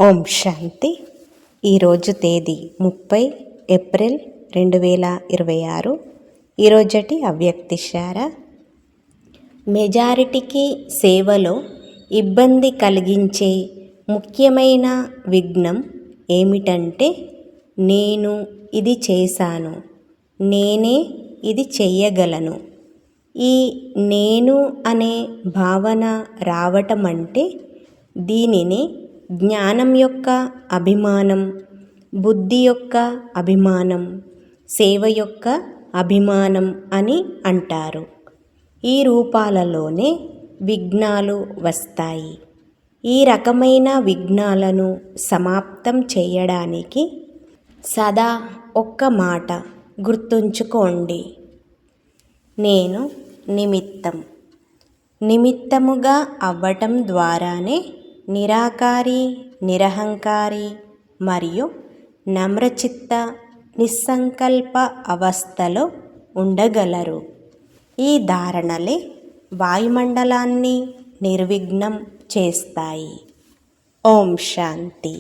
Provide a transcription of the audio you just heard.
ఓం శాంతి. ఈరోజు తేదీ 30 ఏప్రిల్ 2026. ఈరోజటి అవ్యక్తిశార. మెజారిటీకి సేవలో ఇబ్బంది కలిగించే ముఖ్యమైన విఘ్నం ఏమిటంటే, నేను ఇది చేశాను, నేనే ఇది చెయ్యగలను. ఈ నేను అనే భావన రావటం అంటే దీనిని జ్ఞానం యొక్క అభిమానం, బుద్ధి యొక్క అభిమానం, సేవ యొక్క అభిమానం అని అంటారు. ఈ రూపాలలోనే విఘ్నాలు వస్తాయి. ఈ రకమైన విఘ్నాలను సమాప్తం చేయడానికి సదా ఒక్క మాట గుర్తుంచుకోండి: నేను నిమిత్తం. నిమిత్తముగా అవ్వటం ద్వారానే నిరాకారి, నిరహంకారి మరియు నమ్రచిత్త నిస్సంకల్ప అవస్థలో ఉండగలరు. ఈ ధారణలే వాయుమండలాన్ని నిర్విఘ్నం చేస్తాయి. ఓం శాంతి.